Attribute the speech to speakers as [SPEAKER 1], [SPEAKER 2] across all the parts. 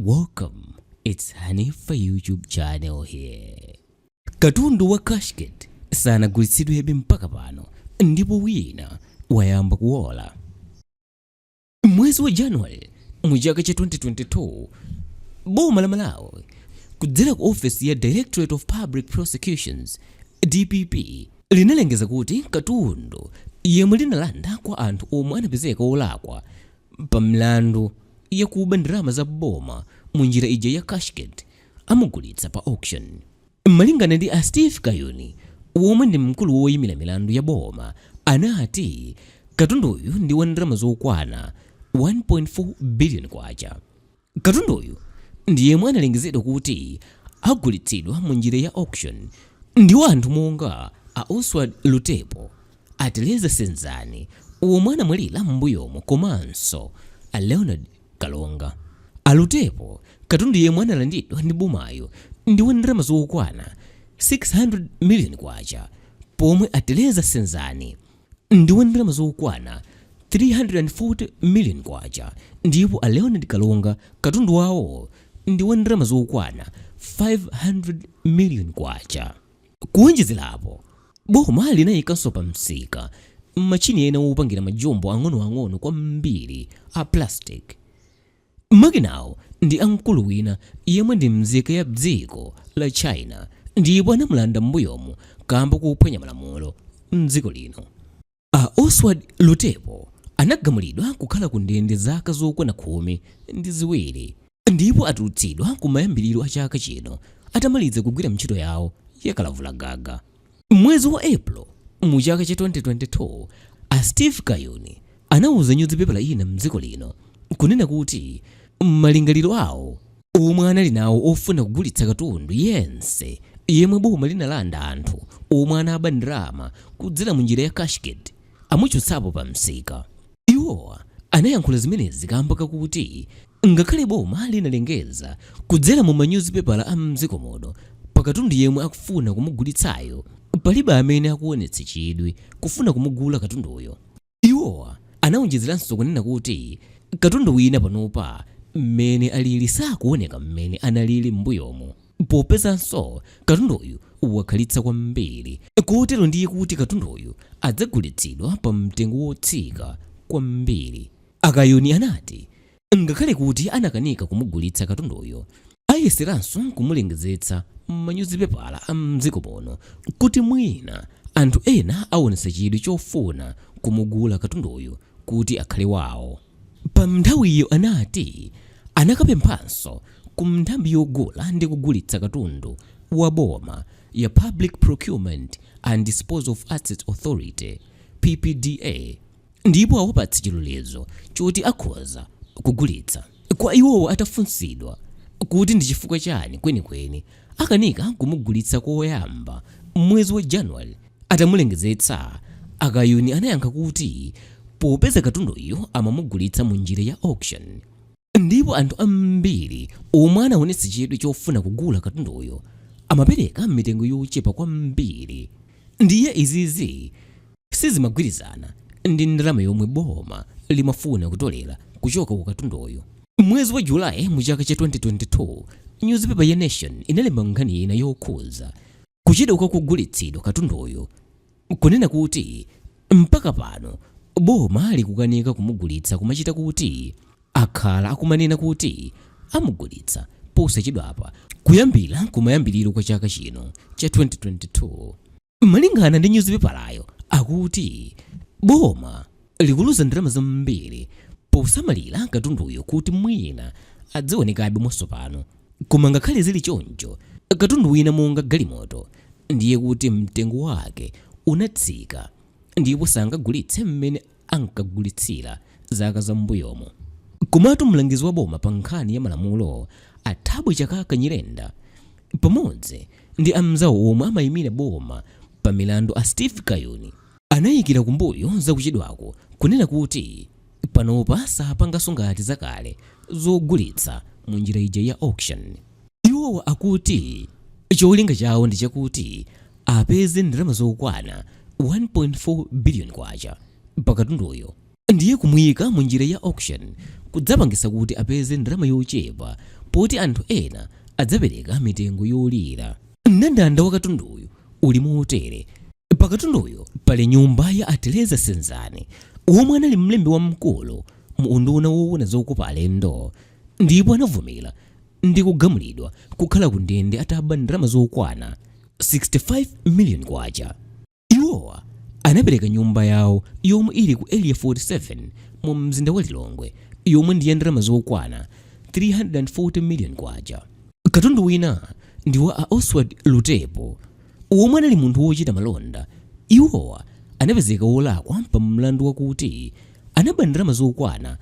[SPEAKER 1] Welcome, it's Honey for YouTube channel here. Katundu wa Cashgate sanagulitsidwebe mpaka pano ndipo wina wayamba kuwola. Mwezi wa January mu chaka cha 2022, Boma la Malawi kudzera ku office ya Directorate of Public Prosecutions DPP linalengeza kuti Katundu yemwe linalanda kwa anthu omwe anapezeka olakwa pa mlandu yakuba ndalama za Boma mu njira ija ya Cashgate amugulitsa pa auction. Malingana ndi a Steve Kayuni womwe ndi mkulu woyimira milandu ya Boma anati Katunduyu ndi wa ndalama zokwana 1.4 billion kwacha. Katunduyu ndi yemwe analengezedwa kuti agulitsidwa mu njira ya auction ndi anthu monga a Oswald Lutepo, a Teresa Senzani womwe anamwalira m'mbuyomo komanso a Leonard Kalonga. A Lutepo, Katundu yemwe analandidwa ndi Bomayo ndi wa ndalama zokwana 600 million kwacha, pomwe a Teresa Senzani ndi wa ndalama zokwana 340 million kwacha, ndipo a Leonard Kalonga katundu wawo ndi wa ndalama zokwana 500 million kwacha. Kuwonjezerapo, Boma linayikanso pa msika machini ena wopangira majombo ang'onoang'ono kwambiri a plastic. Makinawo ndi amkulu wina yemwe ndi mzika ya dziko la China ndipo anamulanda m'mbuyomu kamba kuphwanya malamulo m'dziko lino. A Oswald Lutepo anagamulidwa kukhala ku ndende zaka zokwana 12 ndipo atulutsidwa ku mayambiriro a chaka chino atamaliza kugwira ntchito yawo yakalavulagaga. Mwezi wa April mu chaka cha 2022, a Steve Kayuni anawuza nyuzipepala ina m'dziko lino kunena kuti malingaliro awo omwe anali nawo ofuna kugulitsa katundu yense yemwe Boma linalanda anthu omwe anaba ndalama kudzera mu njira ya Cashgate amuchotsapo pa msika. Iwowa anayankhula zimenezi kamba kakuti ngakhale Boma linalengeza kudzera mu manyuzipepala a m'dziko muno pa katundu yemwe akufuna kumugulitsayo, palibe amene akuonetsa chidwi kufuna kumugula katunduyo. Iwowa anawonjezeranso kunena kuti katundu wina panopa mmene alili sakuoneka mmene analili m'mbuyomo, popezanso katunduyu wakhalitsa kwambiri kotero ndiye kuti katunduyu adzagulitsidwa pa mtengo wotsika kwambiri. Akayuni anati ngakhale kuti anakanika kumugulitsa katunduyo, ayeseranso kumulengezetsa m'manyuzipepala a m'dziko muno kuti mwina anthu ena aonetsa chidwi chofuna kumugula katunduyo kuti akhale wawo. Pa nthawiyo anati anakapemphanso ku nthambi yogula ndi kugulitsa katundu wa Boma ya Public Procurement and Disposal of Assets Authority PPDA ndipo awapatsa chilolezo choti akhoza kugulitsa. Kwa iwowo atafunsidwa kuti ndi chifukwa chani kwenikweni akanika kumugulitsa koyamba mwezi wa January atamulengezetsa, Akayuni anayankha kuti popeza katunduyo amamugulitsa mu njira ya auction ndipo anthu ambiri omwe anaonetsa chidwi chofuna kugula katunduyo amapereka mitengo yochepa kwambiri, ndiye izizi sizimagwirizana ndi ndalama yomwe Boma limafuna kutolera kuchoka ku katunduyo. Mwezi wa July mu chaka cha 2022, newspaper ya Nation inalemba nkhani ina yokhuza kuchedwa kwa kugulitsidwa katunduyo, kunena kuti mpaka pano Boma likukanika kumugulitsa kumachita kuti akhala akumanena kuti amugulitsa posachedwapa kuyambira kumayambiriro kwa chaka chino cha 2022. Malingana ndi newspaperayo akuti Boma likuluza ndalama zambiri posamalira katunduyo kuti mwina adzionekabe mosopano, koma ngakhale zili choncho katundu wina monga galimoto ndiye kuti mtengo wake unatsika ndipo sangagulitse mmene ankagulitsira zaka za m'mbuyomo. Komatu mlangizi wa Boma pa nkhani ya malamulo athabwe chakaka Nyirenda pamodzi ndi amzawo omwe amayimira Boma pa milandu a Steve Kayuni anayikira kumbuyo zakuchedwako kunena kuti panopa sapanganso ngati zakale zogulitsa mu njira ija ya auction. Iwowa akuti cholinga chawo ndi chakuti apeze ndalama zokwana 1.4 billion kwacha pa katunduyo, ndiye kumuyika mu njira ya auction kudzapangisa kuti apeze ndalama yochepa poti anthu ena adzapereka mitengo yolira. Mndandanda wa Katunduyu uli motere. Pakatunduyo pali nyumba ya Teresa Senzani, omwe anali mlembi wamkulu mu unduna woona zokopa alendo, ndipo anavumira ndi kugamulidwa kukhala ku ndende ataba ndalama zokwana 65 million kwacha. Iwowa anapereka nyumba yawo yomwe ili ku area 47 mu mzinda wa Lilongwe, yomwe ndi ndalama zokwana 340 million kwacha. Katundu wina ndi wa Oswald Lutepo, omwe anali munthu wochita malonda. Iwowa anapezeka wolakwa pa mlandu wakuti anaba ndalama zokwana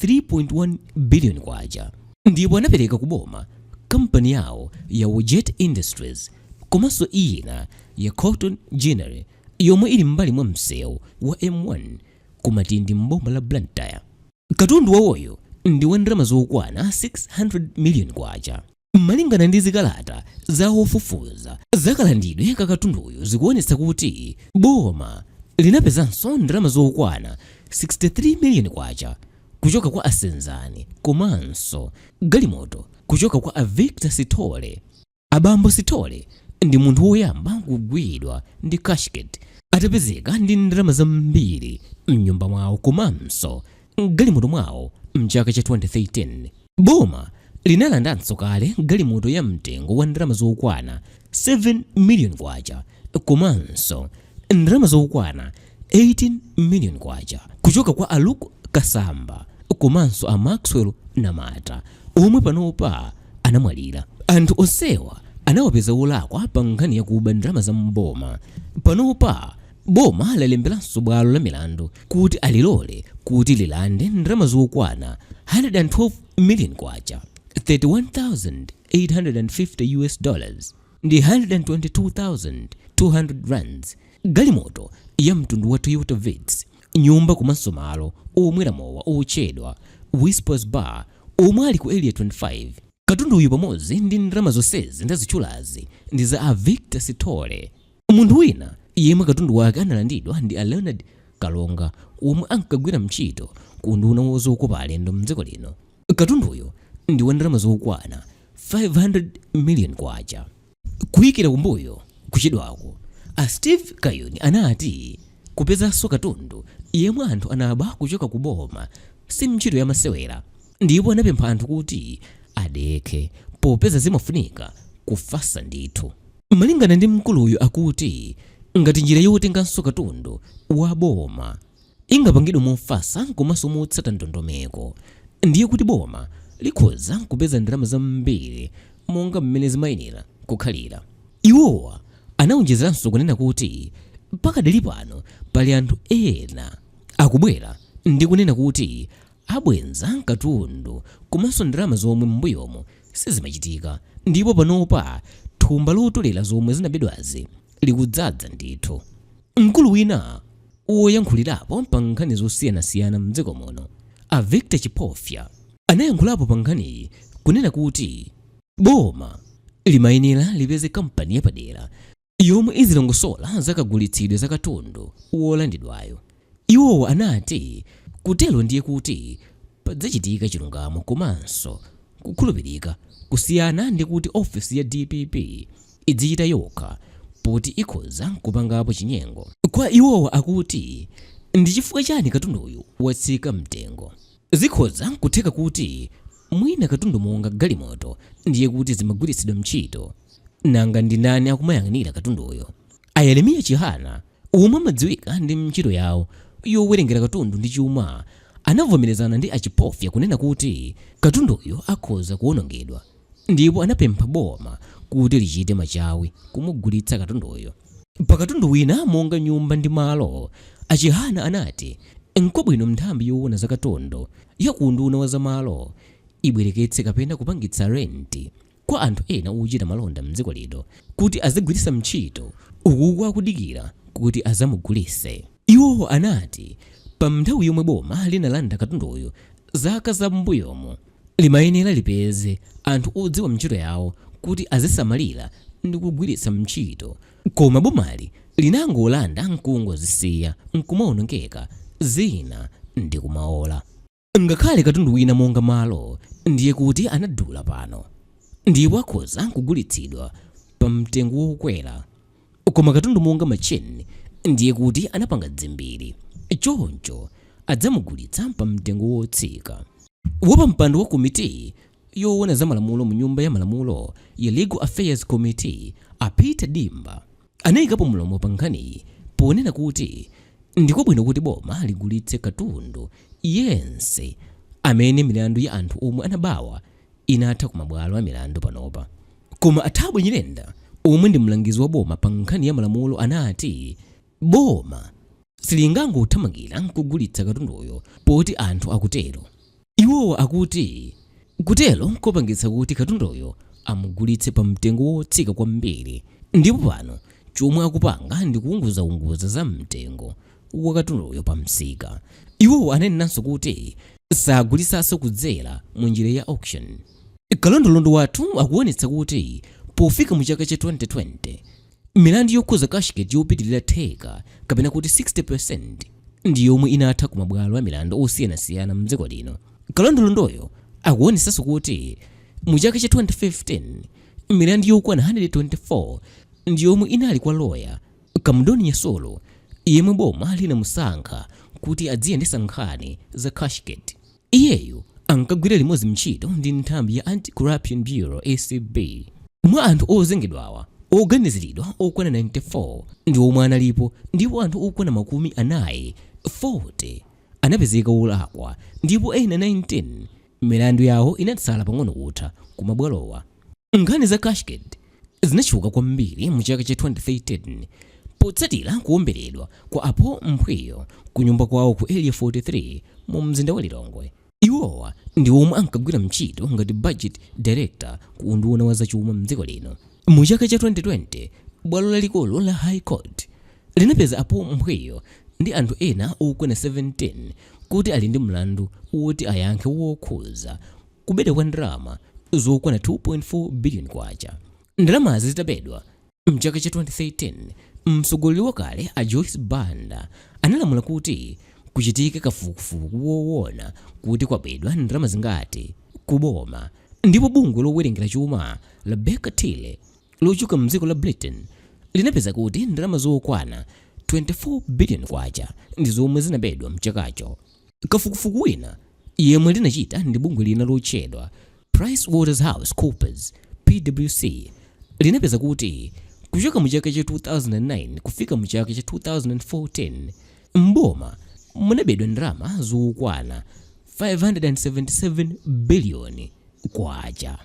[SPEAKER 1] 3.1 billion kwacha, ndipo anapereka ku Boma kampani yawo ya Woget Industries komanso ina ya Cotton Ginnery yomwe ili mbali mwa msewu wa M1 kumatindi mboma la Blantyre. Katundu wawoyu ndi wa ndalama zokwana 600 million kwacha. Malingana ndi zikalata za ofufuza zakalandidwe ka Katunduyu zikuonetsa kuti Boma linapezanso ndalama zokwana 63 million kwacha kuchoka kwa Senzani komanso galimoto kuchoka kwa Victor Sithole. Abambo Sithole ndi munthu woyamba kugwidwa ndi Cashgate, atapezeka ndi ndalama zambiri mnyumba mwawo komanso galimoto mwawo mchaka cha 2013. Boma linalandanso kale galimoto ya mtengo wa ndalama zokwana 7 million kwacha komanso ndalama zokwana 18 million kwacha kuchoka kwa Luke Kasamba komanso a Maxwell Namata, omwe panopa anamwalira. Anthu onsewa anawapeza wolakwa pa nkhani ya kuba ndalama za mboma. Panopa Boma lalemberanso bwalo la milandu kuti alilole kuti lilande ndalama zokwana 112 million kwacha, 31,850 US dollars ndi 122,200 rands, galimoto ya mtundu wa Toyota Vitz, nyumba komanso malo omwera mowa otchedwa Whispers Bar omwe ali ku area 25. Katunduyu pamodzi ndi ndalama zonsezi ndazitchulazi ndi za Victor Sithole. Munthu wina yemwe katundu wake analandidwa ndi Leonard Kalonga, omwe ankagwira mchito ku unduna wozokopa alendo mdziko lino. Katunduyo ndi wa ndalama zokwana 500 million kwacha. Kuyikira kumbuyo kuchedwako, Steve Kayuni anati kupezanso katundu yemwe anthu anaba kuchoka ku Boma si mchito ya masewera, ndipo anapempha anthu kuti adekhe popeza zimafunika kufasa ndithu. Malingana ndi mkuluyu akuti ngati njira yotenganso katundu wa Boma ingapangidwe mofasa komanso motsata ndondomeko, ndiye kuti Boma likhoza kupeza ndalama zambiri monga mmene zimayenera kukhalira. Iwowa anawonjezeranso kunena kuti pakadali pano pali anthu ena akubwera ndi kunena kuti abwenza katundu komanso ndalama zomwe m'mbuyomo sizimachitika, ndipo panopa thumba lotolera zomwe zinabedwazi likudzaza ndithu. Mkulu wina woyankhulirapo pa nkhani zosiyanasiyana mdziko muno, Victor Sithole, anayankhulapo pa nkhaniyi kunena kuti Boma limayenera lipeze kampani yapadera yomwe izilongosola zakagulitsidwe za katundu wolandidwayo. Iwowo anati kutelo ndiye kuti padzachitika chilungamo komanso kukhulupirika, kusiyana ndi kuti ofisi ya DPP idzichita yokha poti ikhoza kupangapo chinyengo. Kwa iwowo akuti ndi chifukwa chani katunduyu watsika mtengo. Zikhoza kutheka kuti mwina katundu monga galimoto ndiye kuti zimagwiritsidwa mchito, nanga ndi ndani akumayang'anira katunduyo? Ayelemiya Chihana omwe amadziwika ndi mchito yawo yowerengera katundu ndi chuma anavomerezana ndi Sithole kunena kuti katunduyo akhoza kuwonongedwa, ndipo anapempha Boma kuti lichite machawi kumugulitsa katunduyo. Pa katundu wina monga nyumba ndi malo, Chihana anati nkobwino nthambi yoona za katundu ya unduna wa zamalo ibwereketse kapena kupangitsa renti kwa anthu ena ochita malonda mdziko lino kuti azigwiritsa mchito uku akudikira kuti azamugulitse. Iwowo anati pa nthawi yomwe Boma linalanda katunduyo zaka za m'mbuyomo limayenera lipeze anthu odziwa mchito yawo kuti azisamalira ndi kugwiritsa mchito, koma Bomali linangolanda nkungozisiya nkumawonongeka zina ndi kumaola. Ngakhale katundu wina monga malo ndiye kuti anadula pano ndipo akhoza kugulitsidwa pa mtengo wokwera. Koma katundu monga macheni ndiye kuti anapanga dzimbiri, choncho adzamugulitsa pa mtengo wotsika. Wapampando wa komiti yoona za malamulo mu nyumba ya malamulo ya Legal Affairs Committee Peter Dimba anayikapo mlomo pa nkhaniyi ponena kuti ndikwabwino kuti boma ligulitse katundu yense amene milandu ya anthu omwe anabawa inatha ku mabwalo a milandu panopa. Koma Athabwe Nyirenda omwe ndi mlangizi wa boma pa nkhani ya malamulo anati boma silingangothamangira kugulitsa katunduyo poti anthu akutero. Iwowa akuti kutelo kopangitsa kuti katunduyo amugulitse pa mtengo wotsika kwambiri, ndipo pano chomwe akupanga ndi kuunguzaunguza za mtengo wa katunduyo pa msika. Iwowa anenanso kuti sagulitsanso kudzera mu njira ya auction. Kalondolondo wathu akuonetsa kuti pofika mu chaka cha 2020 milandu yokhuza Cashgate yopitirira theka kapena kuti 60% ndi yomwe inatha ku mabwalo a milandu osiyanasiyana mdziko lino. Kalondolondoyo akuonetsanso kuti mu chaka cha 2015 milandu yokwana 124 ndi yomwe inali kwa lawyer Kamdoni Nyasolo yemwe boma linamusankha kuti adziyendetsa nkhani za Cashgate. Iyeyu ankagwira limodzi ntchito ndi nthambi ya Anti-Corruption Bureau ACB. Mwa anthu ozengedwawa oganiziridwa okwana 94 ndi omwe analipo, ndipo anthu okwana makumi anayi 40 anapezeka olakwa, ndipo ena 19 milandu yawo inatsala pang'ono kutha ku mabwalowa. Nkhani za Cashgate zinatchuka kwambiri mu chaka cha 2013 potsatira kuwomberedwa kwa apo mphwiyo ku nyumba kwawo ku area 43 mu mzinda wa Lilongwe. Iwowa ndi omwe ankagwira ntchito ngati budget director ku unduna wa zachuma mdziko lino. Mu chaka cha 2020 bwalo lalikulu la High Court linapeza apo mphwiyo ndi anthu ena okwana 17 kuti ali ndi mlandu woti ayankhe wokhuza kubedwa kwa ndalama zokwana 2.4 billion kwacha. Ndalamazi zitabedwa mchaka cha 2013 mtsogoleri wakale a Joyce Banda analamula kuti kuchitike kafukufuku woona kuti kwabedwa ndalama zingati ku boma, ndipo bungwe lowerengera chuma la Baker Tilly lochoka mdziko la Britain linapeza kuti ndalama zokwana 24 billion kwacha ndi zomwe zinabedwa mchakacho. Kafukufuku wina yemwe linachita ndi bungwe lina lotchedwa PricewaterhouseCoopers PwC linapeza kuti kuchoka mu chaka cha 2009 kufika mu chaka cha 2014 mboma munabedwa ndalama zokwana 577 billion kwacha.